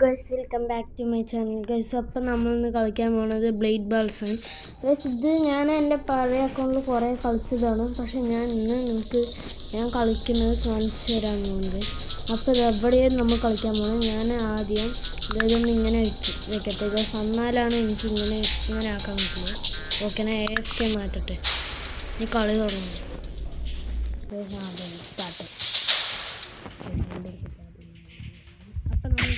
Guys, welcome back to my channel guys. അപ്പം നമ്മളിന്ന് കളിക്കാൻ പോകുന്നത് ബ്ലേഡ് ബാൾസ് ആണ് ഗൈസ്. ഇത് ഞാൻ എൻ്റെ പഴയ അക്കൗണ്ടിൽ കുറേ കളിച്ചതാണ്, പക്ഷെ ഞാൻ കളിക്കുന്നത് കാണിച്ചു തരാൻ പോകുന്നത്. അപ്പോൾ ഇത് എവിടെയും നമ്മൾ കളിക്കാൻ പോകുന്നത്. ഞാൻ ആദ്യം ഇതൊന്ന് ഇങ്ങനെ വെക്കട്ടെ ഗൈസ്, എന്നാലാണ് എനിക്ക് ഇങ്ങനെ ആക്കാൻ പറ്റുള്ളൂ. ഓക്കെ, ഞാൻ AFK മാറ്റട്ടെ, ഈ കളി തുടങ്ങും. സ്റ്റാർട്ട്. അപ്പം നമ്മൾ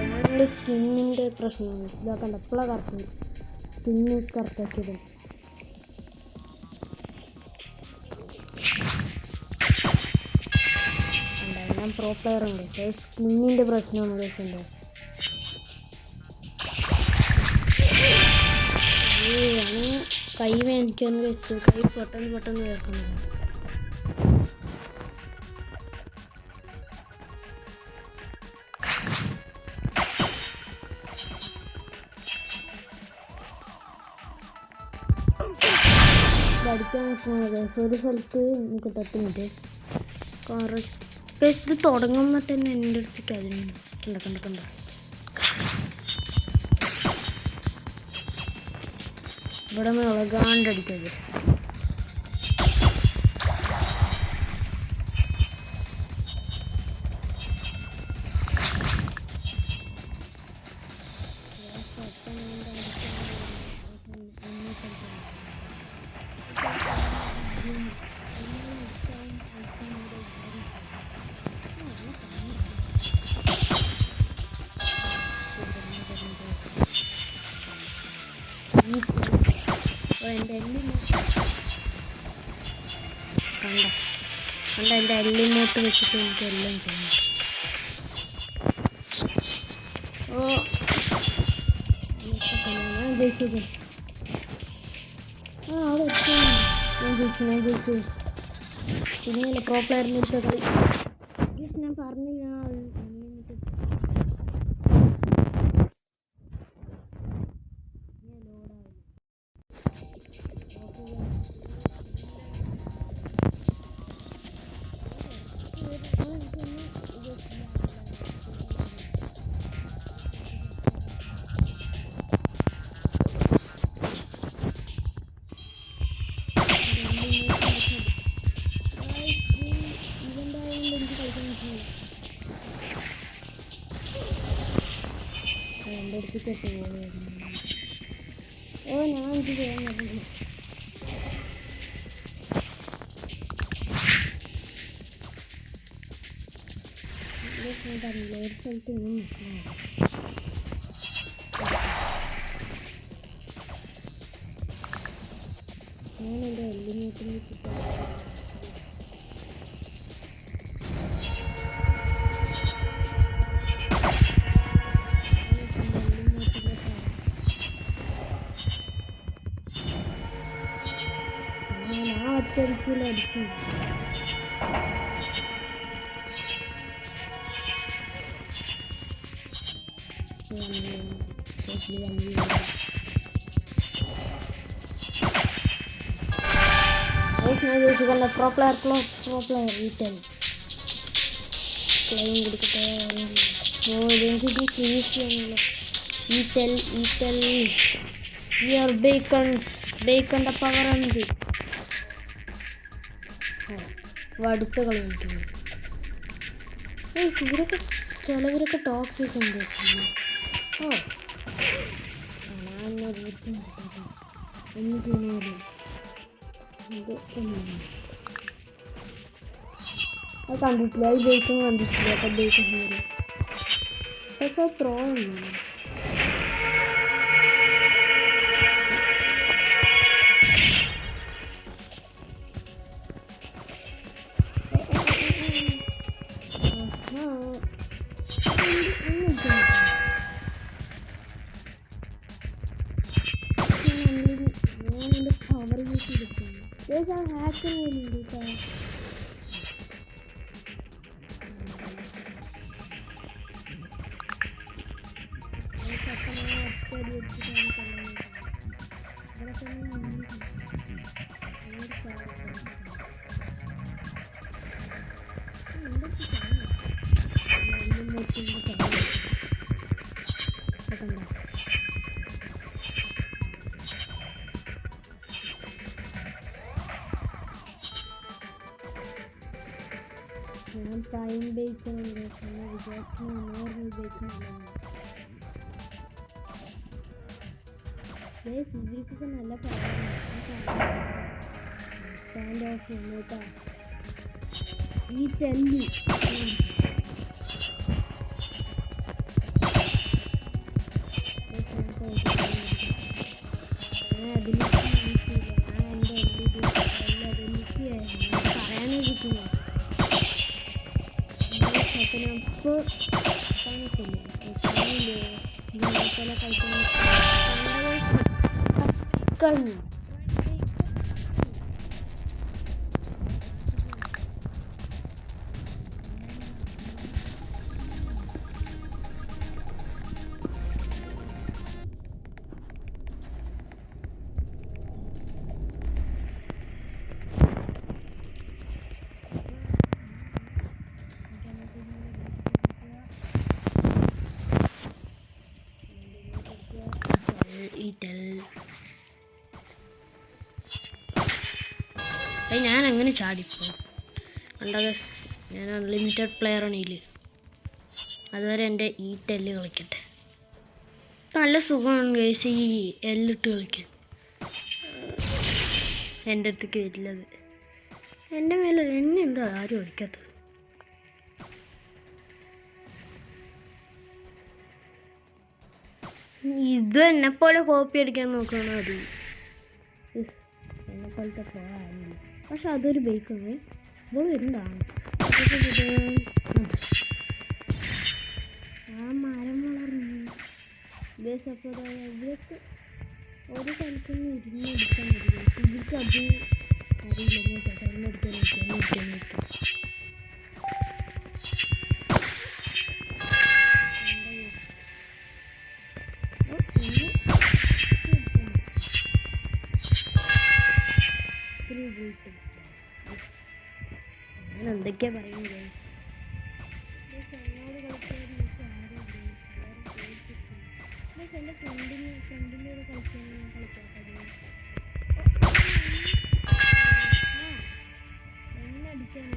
ഞങ്ങളുടെ സ്കിന്നിൻ്റെ പ്രശ്നമാണ്. ഇതാക്കണ്ട, എപ്പോഴാണ് കറക്റ്റ് സ്കിന്ന് കറക്റ്റാക്കിയത്. ഞാൻ പ്രോ പ്ലെയർ ഉണ്ട്, സ്കിന്നിൻ്റെ പ്രശ്നമാണ് കേൾക്കണ്ടേ. കൈ വേണിക്കാന്ന് വെച്ചു, കൈ പെട്ടെന്ന് കേൾക്കുന്നത്. അടിക്കാൻ പറ്റുന്നത് ഒരു സ്ഥലത്ത് നമുക്ക് തട്ടുന്നുണ്ട്. ഇത് തുടങ്ങുമ്പോൾ തന്നെ എൻ്റെ അടുത്തേക്ക് അതിന് കണ്ട ഇവിടെ ഇളകാണ്ടടിക്കത്. എൻ്റെ എല്ലിമോട്ട് വെച്ചിട്ട് എനിക്ക് എല്ലാം ചെയ്യണം. ഞാൻ ജയിച്ചു. പിന്നെ പ്രോ പ്ലെയറിൻ്റെ കളി ഞാൻ പറഞ്ഞില്ല. ഞാൻ ഇത് ചെയ്യാൻ പറ്റില്ല. പറഞ്ഞില്ല ഒരു സ്ഥലത്ത് ഇങ്ങനെ ഞാൻ എൻ്റെ എല്ലിമോട്ടിൽ ഒറ്റരിക്കലും അടിച്ചു. പ്രോ പ്ലെയർ ഈറ്റൽ ക്ലെയിം കൊടുക്കട്ടെ. ഇതെനിക്ക് സീരിയസ് ഈറ്റൽ ഇയർ ബേക്കണ്ട പവർ എന്ത് അടുത്ത കളി കളിക്കുന്നു. ഇവരൊക്കെ ചിലവരൊക്കെ ടോക്സിക് ഉണ്ട്. അത് കണ്ടിട്ടില്ല, ഈ ബേക്കും കണ്ടിട്ടില്ല. അപ്പം ബേക്കും പക്ഷെ ത്രോ ഉണ്ട്. There's a hacker in this. ഞാൻ പ്രൈം ബേക്കൺ വിചാരിച്ചു നോർമൽ ബേക്കൺ ഇവർക്ക് നല്ല സ്റ്റാൻഡ് ഓഫ് കേട്ടോ ഈ തെല്ലി ഞാൻ അങ്ങനെ ചാടിപ്പോ കണ്ടത് ഞാൻ അൺലിമിറ്റഡ് പ്ലെയറാണ് ഇതിൽ അതുവരെ എൻ്റെ ഈ ടെല്ല് കളിക്കട്ടെ നല്ല സുഖമാണ് ഗൈസ് ഈ എല്ലിട്ട് കളിക്കാൻ എൻ്റെ അടുത്തേക്ക് വരില്ലത് എൻ്റെ മേലെ എന്നെ എന്താ ആരും അടിക്കാത്തത് ഇത് എന്നെപ്പോലെ കോപ്പി അടിക്കാൻ നോക്കുകയാണ് അത് എന്നെപ്പോലത്തെ പോകാനില്ല പക്ഷെ അതൊരു ബൈക്കാണ് ഇപ്പോൾ വരുന്നതാണ് ആ മരം വളർന്നു ബേസ് അപ്പോൾ ഇവർക്ക് ഒരു സ്ഥലത്തുനിന്ന് ഇരുന്ന് എടുക്കാൻ പറ്റില്ല ഇവർക്ക് അത് അറിയില്ല ചേട്ടാ എടുക്കാൻ ഞാൻ എന്തൊക്കെയാ പറയുന്നത് എൻ്റെ ഫ്രണ്ടിൻ്റെ കൂടെ കളിക്കാത്തത് എന്നെ അടിക്കാൻ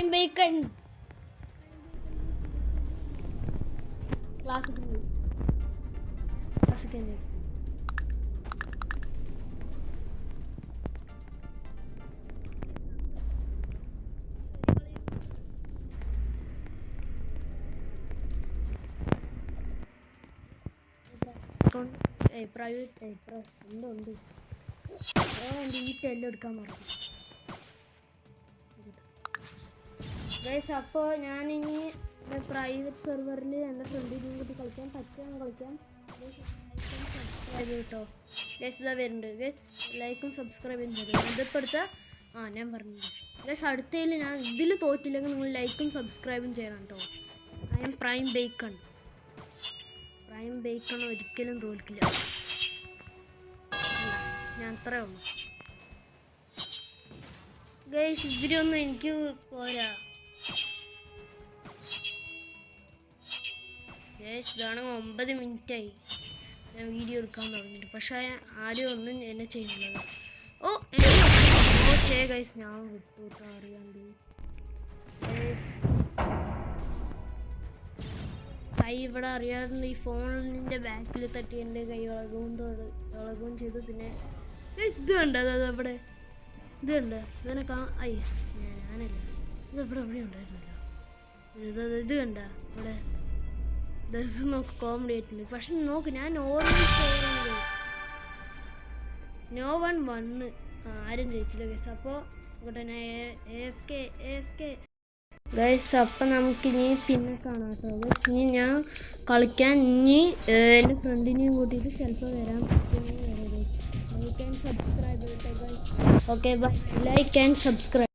bacon classic private ഉണ്ട് ഈ ടെല്ല് എടുക്കാൻ മറന്നു ഗൈസ് അപ്പോൾ ഞാനിനി പ്രൈവറ്റ് സെർവറിൽ എൻ്റെ ഫ്രണ്ടിനും കൂടി കളിക്കാം കളിക്കാം സബ്സ്ക്രൈബ് കേട്ടോ ഗൈസ് ഇതാ വരുന്നുണ്ട് ഗൈസ് ലൈക്കും സബ്സ്ക്രൈബും ചെയ്തു ഇതിപ്പോൾ എടുത്താൽ ഞാൻ പറഞ്ഞു ഗൈസ് അടുത്തതിൽ ഞാൻ ഇതിൽ തോറ്റില്ലെങ്കിൽ നിങ്ങൾ ലൈക്കും സബ്സ്ക്രൈബും ചെയ്യണം കേട്ടോ ഐ എം പ്രൈം ബേക്കൺ ഒരിക്കലും തോൽക്കില്ല ഞാൻ അത്രേ ഉള്ളൂ ഗൈസ് ഇതിലൊന്നും എനിക്ക് പോരാ ഇതാണ് 9 മിനിറ്റായി ഞാൻ വീഡിയോ എടുക്കാൻ തുടങ്ങിയിട്ട് പക്ഷേ ആരും ഒന്നും എന്നെ ചെയ്യുന്നില്ല ഗൈസ് ഞാൻ വിട്ടു അറിയാണ്ട് കൈ ഇവിടെ അറിയാണ്ട് ഈ ഫോണിൻ്റെ ബാക്കിൽ തട്ടി എൻ്റെ കൈ ഇളകുകയും ചെയ്തു പിന്നെ ഇത് കണ്ടോ അതവിടെ ഇത് കണ്ടോ ഇതിനെ ഞാനല്ല ഇത് ഇവിടെ എവിടെ ഉണ്ടായിരുന്നല്ലോ ഇത് കണ്ട ഇവിടെ നോക്ക് കോമഡി ആയിട്ടുണ്ട് പക്ഷെ നോക്ക് ഞാൻ നോ വൺ ആരും ജയിച്ചില്ല ഗൈസ് അപ്പോൾ ഇവിടെ ഗൈസ് അപ്പം നമുക്കിനി പിന്നെ കാണാം കേട്ടോ ഗൈസ് ഇനി ഞാൻ കളിക്കാൻ എൻ്റെ ഫ്രണ്ടിനെയും കൂട്ടിയിട്ട് ചിലപ്പോൾ വരാൻ പറ്റുമെന്ന് like and subscribe okay bye like and subscribe